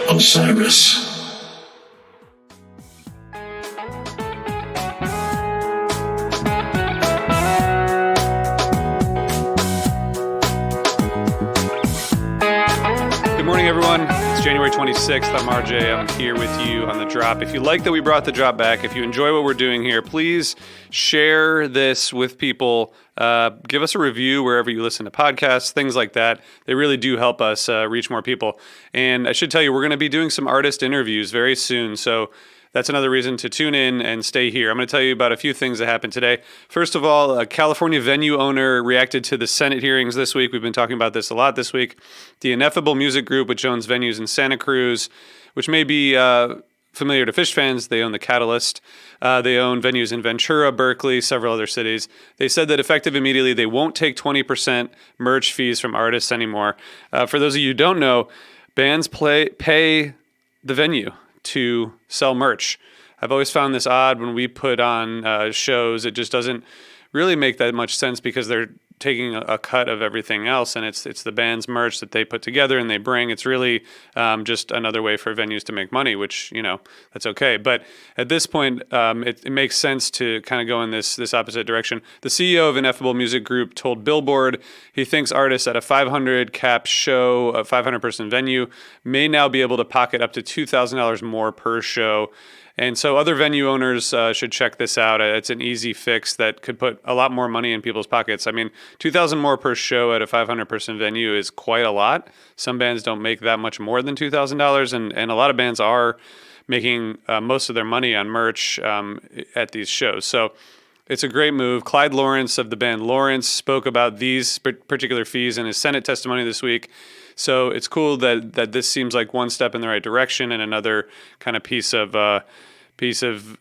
Osiris. Good morning, everyone. It's January 26th. I'm RJ. I'm here with you on The Drop. If you like that we brought The Drop back, if you enjoy what we're doing here, please share this with people. Give us a review wherever you listen to podcasts, things like that. They really do help us reach more people. And I should tell you, we're going to be doing some artist interviews very soon. So that's another reason to tune in and stay here. I'm going to tell you about a few things that happened today. First of all, a California venue owner reacted to the Senate hearings this week. We've been talking about this a lot this week. The Ineffable Music Group, which owns venues in Santa Cruz, which may be familiar to Phish fans. They own the Catalyst. They own venues in Ventura, Berkeley, several other cities. They said that effective immediately, they won't take 20% merch fees from artists anymore. For those of you who don't know, bands pay the venue to sell merch. I've always found this odd when we put on shows. It just doesn't really make that much sense because they're taking a cut of everything else, and it's the band's merch that they put together and they bring. It's really just another way for venues to make money, which, you know, that's okay. But at this point, it makes sense to kind of go in this opposite direction. The CEO of Ineffable Music Group told Billboard he thinks artists at a 500 cap show, a 500-person venue, may now be able to pocket up to $2,000 more per show. And so other venue owners should check this out. It's an easy fix that could put a lot more money in people's pockets. I mean, $2,000 more per show at a 500-person venue is quite a lot. Some bands don't make that much more than $2,000, and a lot of bands are making most of their money on merch at these shows. So it's a great move. Clyde Lawrence of the band Lawrence spoke about these particular fees in his Senate testimony this week. So it's cool that this seems like one step in the right direction and another kind of piece of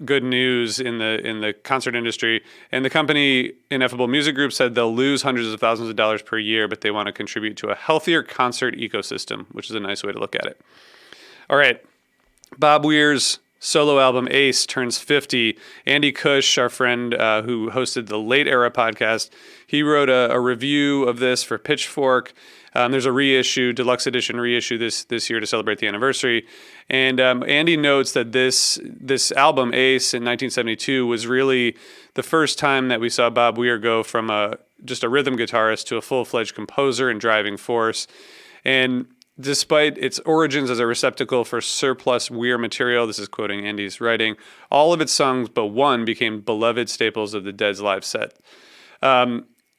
good news in the concert industry. And the company Ineffable Music Group said they'll lose hundreds of thousands of dollars per year, but they want to contribute to a healthier concert ecosystem, which is a nice way to look at it. All right, Bob Weir's solo album Ace turns 50. Andy Cush, our friend who hosted the Late Era podcast, he wrote a review of this for Pitchfork. There's a reissue, deluxe edition reissue this year to celebrate the anniversary. And Andy notes that this album, Ace, in 1972, was really the first time that we saw Bob Weir go from just a rhythm guitarist to a full-fledged composer and driving force. And despite its origins as a receptacle for surplus Weir material, this is quoting Andy's writing, all of its songs but one became beloved staples of the Dead's live set.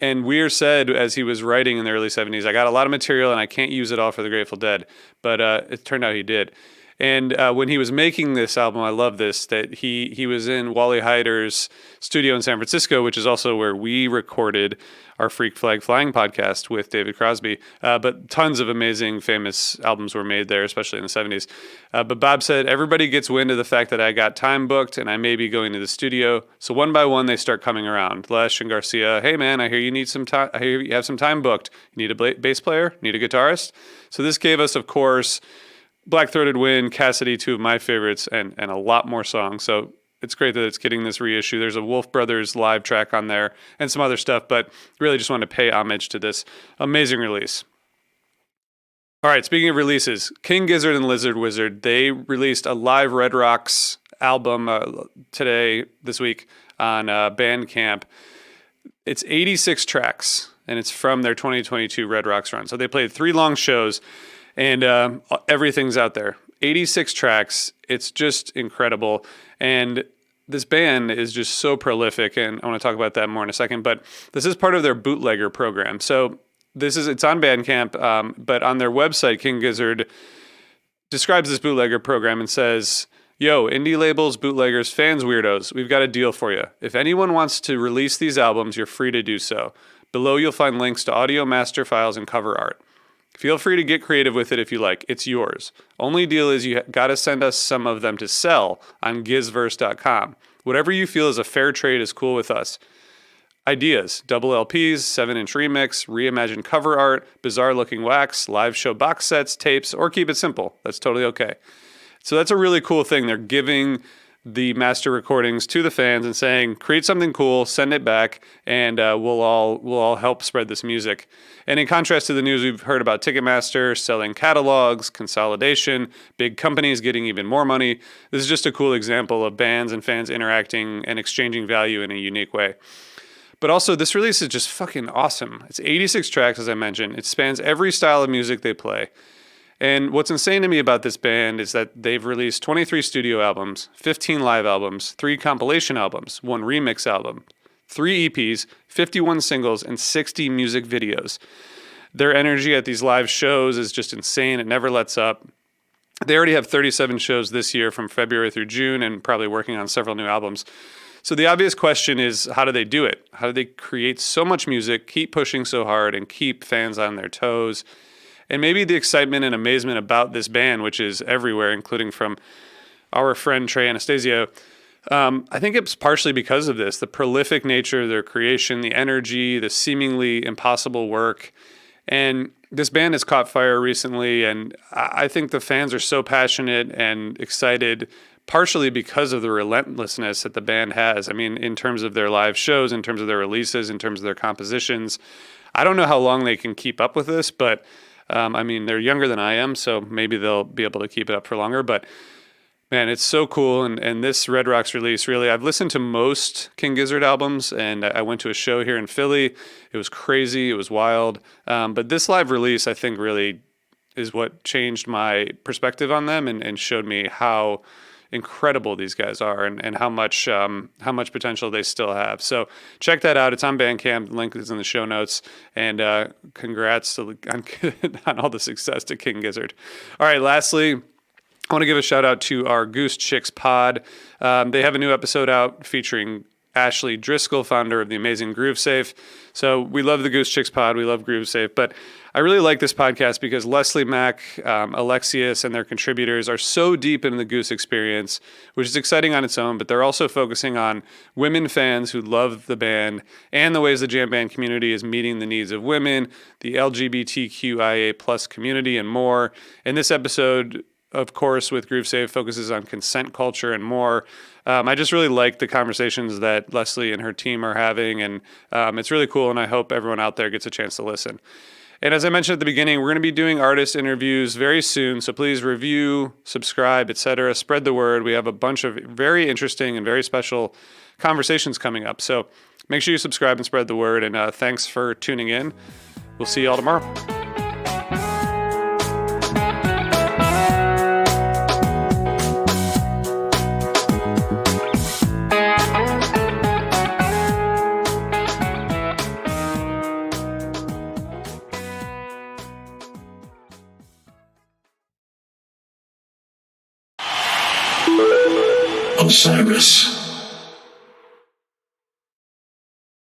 And Weir said, as he was writing in the early 70s, I got a lot of material and I can't use it all for the Grateful Dead. But it turned out he did. And when he was making this album, I love this, that he was in Wally Heider's studio in San Francisco, which is also where we recorded our Freak Flag Flying podcast with David Crosby. But tons of amazing, famous albums were made there, especially in the 70s. But Bob said, everybody gets wind of the fact that I got time booked and I may be going to the studio. So one by one, they start coming around. Lesh and Garcia, hey man, I hear you need some time. I hear you have some time booked. You need a bass player? Need a guitarist? So this gave us, of course, Black Throated Wind, Cassidy, two of my favorites, and a lot more songs. So it's great that it's getting this reissue. There's a Wolf Brothers live track on there and some other stuff, but really just wanted to pay homage to this amazing release. All right, speaking of releases, King Gizzard and Lizard Wizard, they released a live Red Rocks album this week on Bandcamp. It's 86 tracks, and it's from their 2022 Red Rocks run. So they played 3 long shows, and everything's out there. 86 tracks. It's just incredible. And this band is just so prolific, and I want to talk about that more in a second, but this is part of their bootlegger program. So it's on Bandcamp, but on their website, King Gizzard describes this bootlegger program and says, yo, indie labels, bootleggers, fans, weirdos, we've got a deal for you. If anyone wants to release these albums, you're free to do so. Below you'll find links to audio master files and cover art. Feel free to get creative with it if you like. It's yours. Only deal is you got to send us some of them to sell on gizverse.com. Whatever you feel is a fair trade is cool with us. Ideas: double LPs, 7-inch remix, reimagined cover art, bizarre-looking wax, live show box sets, tapes, or keep it simple. That's totally okay. So that's a really cool thing. They're giving the master recordings to the fans and saying, create something cool, send it back, and we'll all help spread this music. And in contrast to the news we've heard about Ticketmaster selling catalogs, consolidation, big companies getting even more money, this is just a cool example of bands and fans interacting and exchanging value in a unique way. But also, this release is just fucking awesome. It's 86 tracks, as I mentioned. It spans every style of music they play. And what's insane to me about this band is that they've released 23 studio albums, 15 live albums, 3 compilation albums, 1 remix album, 3 EPs, 51 singles, and 60 music videos. Their energy at these live shows is just insane. It never lets up. They already have 37 shows this year from February through June and probably working on several new albums. So the obvious question is, how do they do it? How do they create so much music, keep pushing so hard, and keep fans on their toes? And maybe the excitement and amazement about this band, which is everywhere, including from our friend Trey Anastasio, I think it's partially because of this, the prolific nature of their creation, the energy, the seemingly impossible work. And this band has caught fire recently, and I think the fans are so passionate and excited, partially because of the relentlessness that the band has. I mean, in terms of their live shows, in terms of their releases, in terms of their compositions. I don't know how long they can keep up with this, but I mean, they're younger than I am, so maybe they'll be able to keep it up for longer. But man, it's so cool. And this Red Rocks release, really, I've listened to most King Gizzard albums, and I went to a show here in Philly. It was crazy. It was wild. But this live release, I think, really is what changed my perspective on them and showed me how incredible these guys are and how much potential they still have. So check that out. It's on Bandcamp. The link is in the show notes. And congrats on all the success to King Gizzard. All right, lastly, I want to give a shout out to our Goose Chicks pod. They have a new episode out featuring Ashley Driscoll, founder of the amazing Groove Safe. So we love the Goose Chicks pod. We love Groove Safe. But I really like this podcast because Leslie Mack, Alexius, and their contributors are so deep in the Goose experience, which is exciting on its own, but they're also focusing on women fans who love the band and the ways the jam band community is meeting the needs of women, the LGBTQIA plus community, and more. And this episode, of course, with Groove Safe, focuses on consent culture and more. I just really like the conversations that Leslie and her team are having, and it's really cool, and I hope everyone out there gets a chance to listen. And as I mentioned at the beginning, we're going to be doing artist interviews very soon, so please review, subscribe, etc. Spread the word. We have a bunch of very interesting and very special conversations coming up, so make sure you subscribe and spread the word, and thanks for tuning in. We'll see you all tomorrow. Osiris.